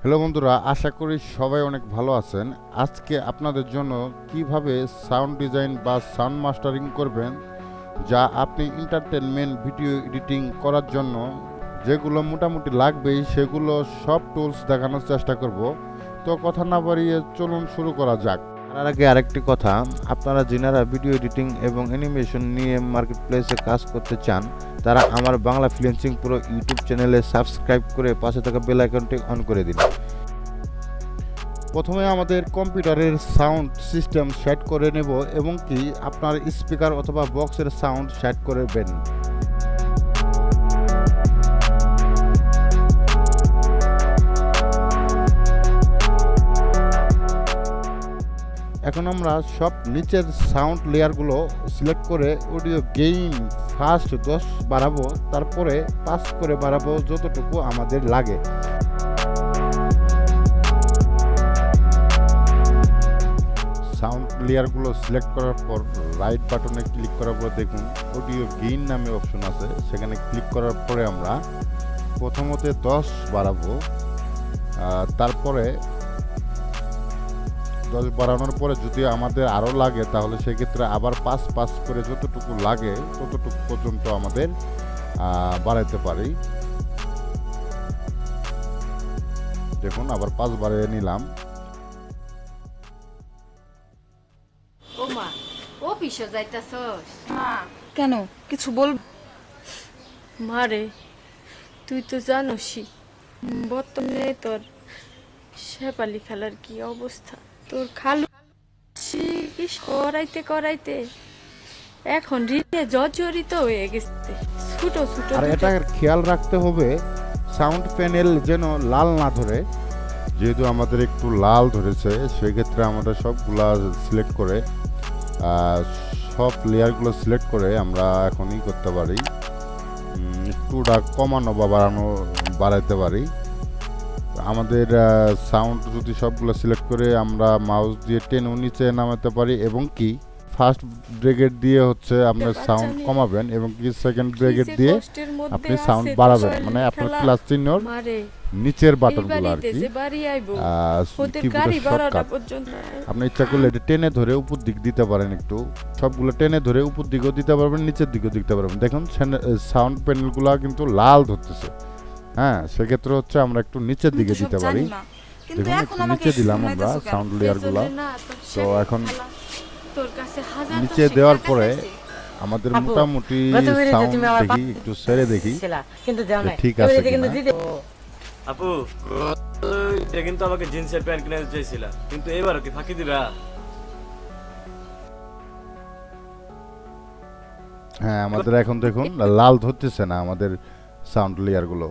Hello বন্ধুরা, আশা করি সবাই অনেক ভালো আছেন। আজকে আপনাদের জন্য কিভাবে সাউন্ড ডিজাইন বা সাউন্ড মাস্টারিং করবেন, যা আপনি এন্টারটেনমেন্ট ভিডিও এডিটিং করার জন্য যেগুলো মোটামুটি লাগবেই সেগুলো সব টুলস দেখানোর চেষ্টা করব। তো কথা না বাড়িয়ে চলুন শুরু করা যাক। তার আগে আরেকটি কথা, আপনারা যারা ভিডিও এডিটিং এবং অ্যানিমেশন নিয়ে মার্কেট প্লেসে কাজ করতে চান তারা আমার বাংলা ফ্রিল্যান্সিং পুরো ইউটিউব চ্যানেলে সাবস্ক্রাইব করে পাশে থাকা বেল আইকনটি অন করে দিন। প্রথমে আমাদের কম্পিউটারের সাউন্ড সিস্টেম সেট করে নেব এবং কি আপনার স্পিকার অথবা বক্সের সাউন্ড সেট করবেন। এখন আমরা সব নিচের সাউন্ড লেয়ারগুলো সিলেক্ট করে অডিও গেইন ফার্স্ট 10 বাড়াবো, তারপরে 5 করে বাড়াবো যতটুকু আমাদের লাগে। সাউন্ড লেয়ারগুলো সিলেক্ট করার পর রাইট বাটনে ক্লিক করার পর দেখুন অডিও গেইন নামে অপশন আছে, সেখানে ক্লিক করার পরে আমরা প্রথমতে 10 বাড়াবো, তারপরে 10 বাড়ানোর পরে যদি আমাদের আরও লাগে তাহলে সেক্ষেত্রে আবার 5 করে যতটুকু লাগে ততটুকু পর্যন্ত আমাদের বাড়াইতে পারি। দেখুন আবার 5 বাড়িয়ে নিলাম। কেন কিছু বল? মারে, তুই তো জানোসই বর্তমানে তোর শেফালি খালার কি অবস্থা। তোর খালু চিকিৎস করাইতে করাইতে এখন ঋণে জর্জরিত হয়ে গেছে। ছোট ছোট আর এটা খেয়াল রাখতে হবে সাউন্ড প্যানেল যেন লাল না ধরে। যেহেতু আমাদের একটু লাল ধরেছে সেক্ষেত্রে আমাদের সবগুলা সিলেক্ট করে সব লেয়ারগুলো সিলেক্ট করে আমরা এখনই করতে পারি, একটুটা কমানো বা বাড়াইতে পারি। আমাদের সাউন্ড যদি সবগুলো সিলেক্ট করে আমরা মাউস দিয়ে টেনে নিচে নামাতে পারি এবং কি ফার্স্ট ব্রেকেট দিয়ে হচ্ছে আপনার সাউন্ড কমাবেন এবং কি সেকেন্ড ব্রেকেট দিয়ে আপনি সাউন্ড বাড়াবেন, মানে আপনার প্লাস চিহ্নর নিচের বাটনগুলো আর কি আপনি ইচ্ছা করলে এটা টেনে ধরে উপর দিক দিতে পারেন, একটু সবগুলো টেনে ধরে উপর দিকেও দিতে পারবেন, নিচের দিকেও দিতে পারবেন। দেখুন সাউন্ড প্যানেলগুলো কিন্তু লাল ধরতেছে। হ্যাঁ, সেক্ষেত্রে হচ্ছে আমরা একটু নিচের দিকে দিতে পারি। দেখুন একটু নিচে দিলাম আমরা সাউন্ড লেয়ারগুলো। তো এখন নিচে দেওয়ার পরে আমাদের মোটামুটি সাউন্ড দেখি একটু ছেড়ে দেখি ঠিক আছে কিনা। আপু এটা কিন্তু আমাকে জিন্সের প্যান্ট কিনে চাইছিলা, কিন্তু এবারও কি ফাঁকি দিবা? হ্যাঁ, আমাদের এখন দেখুন লাল ধরতেছে না আমাদের সাউন্ড লেয়ারগুলো।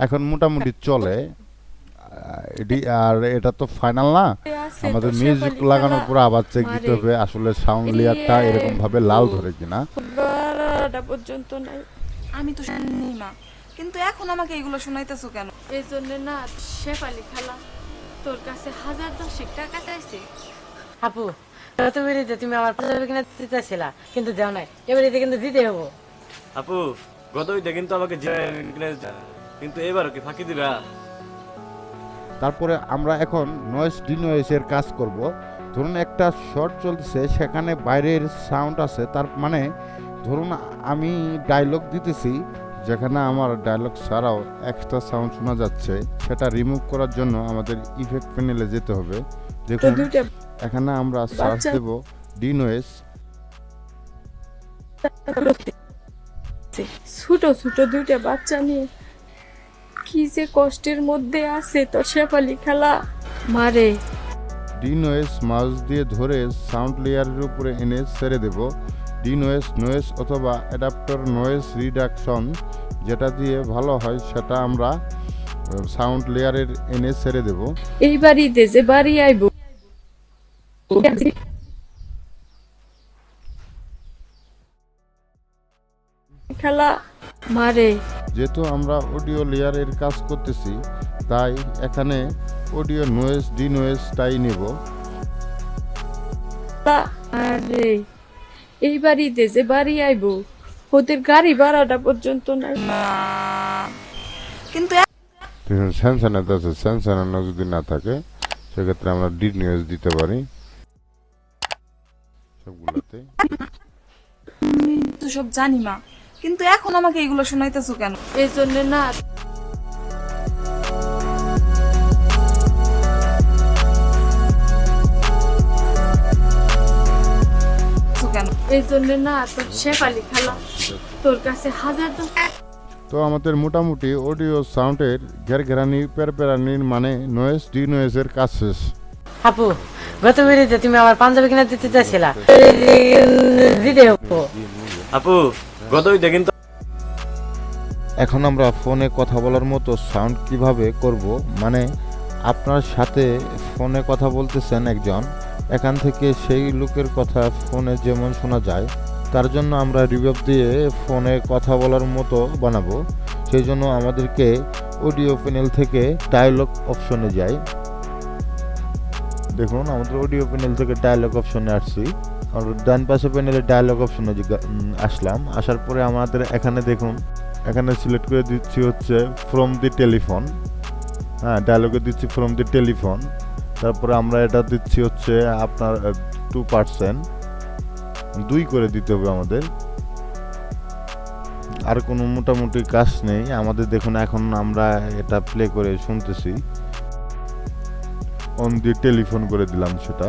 এখন মোটামুটি চলে। আর এটা তো ফাইনাল না, আমাদের মিউজিক লাগানোর পর আবার চেক দিতে হবে আসলে সাউন্ড লেয়ারটা এরকম ভাবে লাল ধরে কিনা। পর্যন্ত নাই, আমি তো শুনি মা, কিন্তু এখন আমাকে এগুলো শোনাইতেছো কেন? এই জন্য না শেফালি খালা তোর কাছে 1010 টাকা চাইছে। আপু তুমি আমার পাঞ্জাবি কিনে দিতে চাইছিলা, কিন্তু দাও নাই, এবারে কিন্তু দিতে হবো। আপু গত ঈদে কিন্তু আমাকে কিন্তু এবারও কি ফাঁকি দিবা? তারপরে আমরা এখন নয়েজ ডিনয়েজের কাজ করব। ধরুন একটা শর্ট চলতেছে, সেখানে বাইরের সাউন্ড আছে, তার মানে ধরুন আমি ডায়লগ দিতেছি, যেখানে আমার ডায়লগ ছাড়াও এক্সট্রা সাউন্ড শোনা যাচ্ছে, সেটা রিমুভ করার জন্য আমাদের ইফেক্ট প্যানেলে যেতে হবে। দেখুন এখানে আমরা সার্চ দেব ডিনয়েজ। ছোট ছোট দুইটা বাচ্চা নিয়ে কি যে কষ্টের মধ্যে আছে তো শেফালি খালা। মারে, ডিনয়েজ মাউস দিয়ে ধরে সাউন্ড লেয়ারের উপরে এনে ছেড়ে দেব। ডিনয়েজ নয়েজ অথবা অ্যাডাপ্টার নয়েজ রিডাকশন যেটা দিয়ে ভালো হয় সেটা আমরা সাউন্ড লেয়ারের এনে ছেড়ে দেব। এই বাড়িতে যে বাড়ি আইব খালা। মারে, যেহেতু আমরা অডিও লেয়ারের কাজ করতেছি তাই এখানে অডিও নয়েজ ডিনয়েজটাই নেব। আরে এই বাড়িতে যে বাড়ি আইব ওদের গাড়ি ভাড়াটা পর্যন্ত নাই। কিন্তু দেখুন স্যামসাংতে আছে, স্যামসাং যদি না থাকে সেক্ষেত্রে আমরা ডিড নিউজ দিতে পারি সবগুলোতে। আমি তো সব জানি মা, কিন্তু এখন আমাকে এগুলো শোনাইতেছো কেন? এই জন্য না কেন? এই জন্য না তোর শেফালি খালা তোর কাছে হাজার তো আমাদের মোটামুটি অডিও সাউন্ডের ঘেরানি পেরানির মানে নয়েজ ডি নয়েজের কাজ শেষ। আপু গত ভিডিওতে তুমি আমার পাঞ্জাবি কিনে দিতে চাইছিলা, দিতে হবো। আপু গত ঈদে কিন্তু এখন আমরা ফোনে কথা বলার মতো সাউন্ড কিভাবে করব, মানে আপনার সাথে ফোনে কথা বলতেছেন একজন, এখান থেকে সেই লোকের কথা ফোনে যেমন শোনা যায় তার জন্য আমরা রিভার্ব দিয়ে ফোনে কথা বলার মতো বানাবো। সেই জন্য আমাদেরকে অডিও প্যানেল থেকে ডায়লগ অপশনে যাই। দেখুন আমাদের অডিও প্যানেল থেকে ডায়লগ অপশনে আসছি, আর ডান পাশে প্যানেলে ডায়লগ অপশনে আসলাম। আসার পরে আমাদের এখানে দেখুন, এখানে সিলেক্ট করে দিচ্ছি হচ্ছে ফ্রম দি টেলিফোন। হ্যাঁ, ডায়লগে দিচ্ছি ফ্রম দি টেলিফোন। তারপরে আমরা এটা দিচ্ছি হচ্ছে আপনার 2%, 2 করে দিতে হবে আমাদের। আর কোনো মোটামুটি কাজ নেই আমাদের। দেখুন এখন আমরা এটা প্লে করে শুনতেছি, অন দি টেলিফোন করে দিলাম সেটা।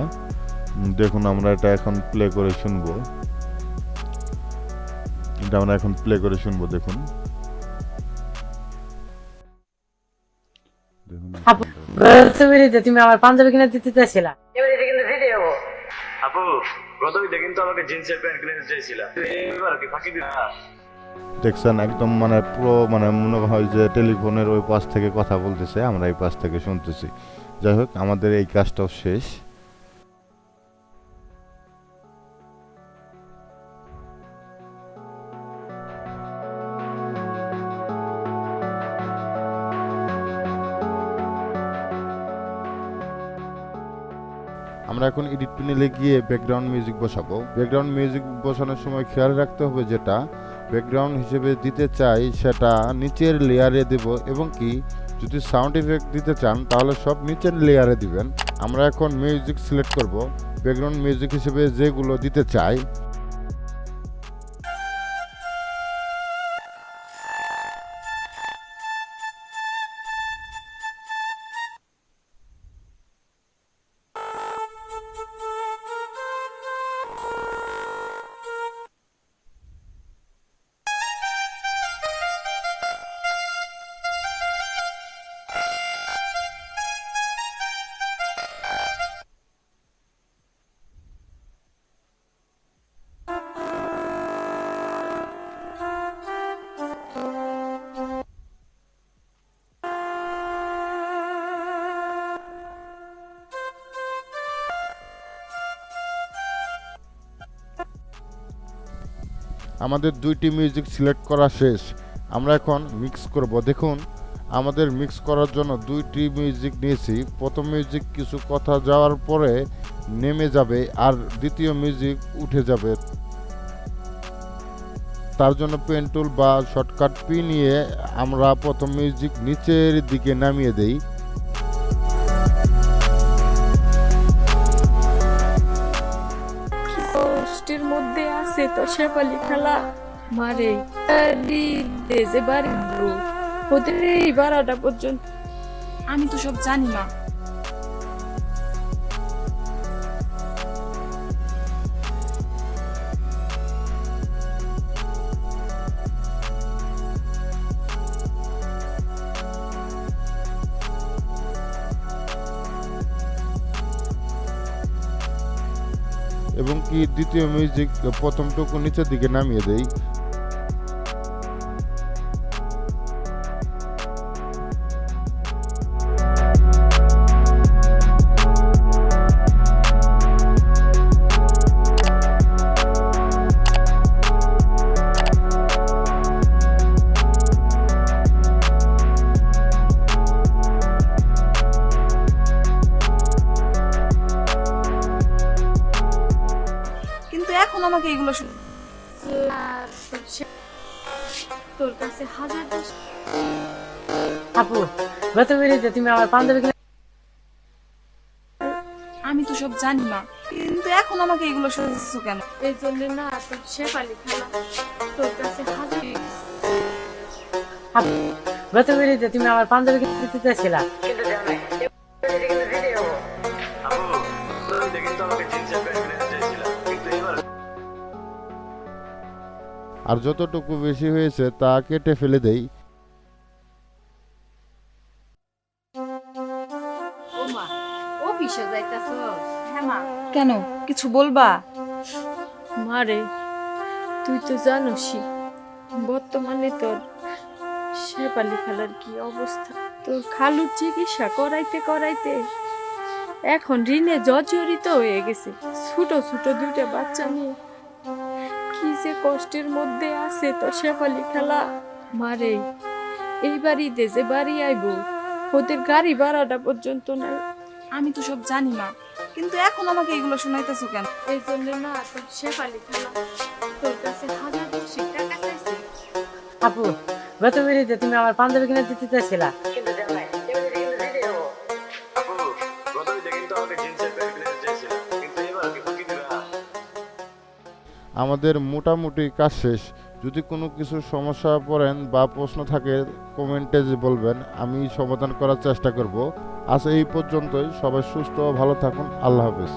দেখুন আমরা এটা এখন প্লে করে শুনবো, এটা আমরা এখন প্লে করে শুনবো। দেখুন আপু গত ভিডিওতে তুমি আমার পাঞ্জাবি কিনে দিতে চাইছিলা, এবারে কিন্তু দিতে হবো। আপু গত ঈদে কিন্তু আমাকে জিন্সের প্যান্ট কিনে দিতে চাইছিলা, এবার কি ফাঁকি দিবা? দেখছেন একদম মানে পুরো মানে মনে হয় যে টেলিফোনের ওই পাশ থেকে কথা বলতেছে, আমরা এই পাশ থেকে শুনতেছি। যাই হোক আমাদের এই কাজটাও শেষ। আমরা এখন এডিট প্যানেলে গিয়ে ব্যাকগ্রাউন্ড মিউজিক বসাবো। ব্যাকগ্রাউন্ড মিউজিক বসানোর সময় খেয়াল রাখতে হবে যেটা ব্যাকগ্রাউন্ড হিসেবে দিতে চাই সেটা নিচের লেয়ারে দেব, এবং কি যদি সাউন্ড ইফেক্ট দিতে চান তাহলে সব নিচের লেয়ারে দিবেন। আমরা এখন মিউজিক সিলেক্ট করব, ব্যাকগ্রাউন্ড মিউজিক হিসেবে যেগুলো দিতে চাই। আমাদের 2টি মিউজিক সিলেক্ট করা শেষ। আমরা এখন মিক্স করব। দেখুন আমাদের মিক্স করার জন্য 2টি মিউজিক নিয়েছি। প্রথম মিউজিক কিছু কথা যাওয়ার পরে নেমে যাবে, আর দ্বিতীয় মিউজিক উঠে যাবে। তার জন্য পেন টুল বা শর্টকাট পি নিয়ে আমরা প্রথম মিউজিক নিচের দিকে নামিয়ে দেই। কষ্টের মধ্যে আছে তো শেফালি খালা মারে যে বাড়ি ওদের এই ভাড়াটা পর্যন্ত। আমি তো সব জানি মা। এবং কি দ্বিতীয় মিউজিক প্রথমটুকু নিচের দিকে নামিয়ে দেই। কিন্তু এখন আমাকে এগুলো আর তোর কাছে হাজার আপু গত বেরিতে তুমি আমার পাঞ্জাবি কিনে আমি তো সব জানি মা, কিন্তু এখন আমাকে এগুলো শোনাইতেছো কেন? এই জন্য না তোর শেফালি খালা তোর কাছে হাজার আপু গত বেরিতে তুমি আমার পাঞ্জাবি কিনে দিতে চাইছিলা কিন্তু দেও নাই এবারে কিন্তু দিতে হবো। আপু ওইটা কিন্তু আমাকে জিন্সের প্যান্ট কিনে দিতে চাইছিলা কিন্তু এবার আর যতটুকু বেশি হয়েছে তা কেটে ফেলে দেই। ও মা অফিসে যাইতাছো? হ্যাঁ মা। কেন, কিছু বলবা? মারে তুই তো জানোসই বর্তমানে তোর শেফালি খালার কি অবস্থা। তোর খালুর চিকিৎসা করাইতে করাইতে এখন ঋণে জর্জরিত হয়ে গেছে। ছোট ছোট দুইটা বাচ্চা নিয়ে কি যে কষ্টের মধ্যে আছে তোর শেফালি খালা। মারে এই বাড়িতে যে বাড়ি আইব ওদের গাড়ি ভাড়াটা পর্যন্ত নাই। আমি তো সব জানি মা, কিন্তু এখন আমাকে এগুলো শোনাইতেছো কেন? এই জন্য না তোর শেফালি খালা তোর কাছে হাজার টাকা চাইছে। আপু গত বেরিতে তুমি আমার পাঞ্জাবি কিনে দিতে চাইছিলা কিন্তু দেও নাই এবারে কিন্তু দিতে হবো। আপু গতইটা কিন্তু আমাকে জিন্সের প্যান্ট কিনে দিতে চাইছিলা কিন্তু এবার কি ফাঁকি দিবা? আমাদের মোটামুটি কাজ শেষ। যদি কোনো কিছু সমস্যা পড়েন বা প্রশ্ন থাকে কমেন্টে বলবেন, আমি সমাধান করার চেষ্টা করব। আজ এই পর্যন্তই। সবাই সুস্থ ও ভালো থাকুন। আল্লাহ হাফেজ।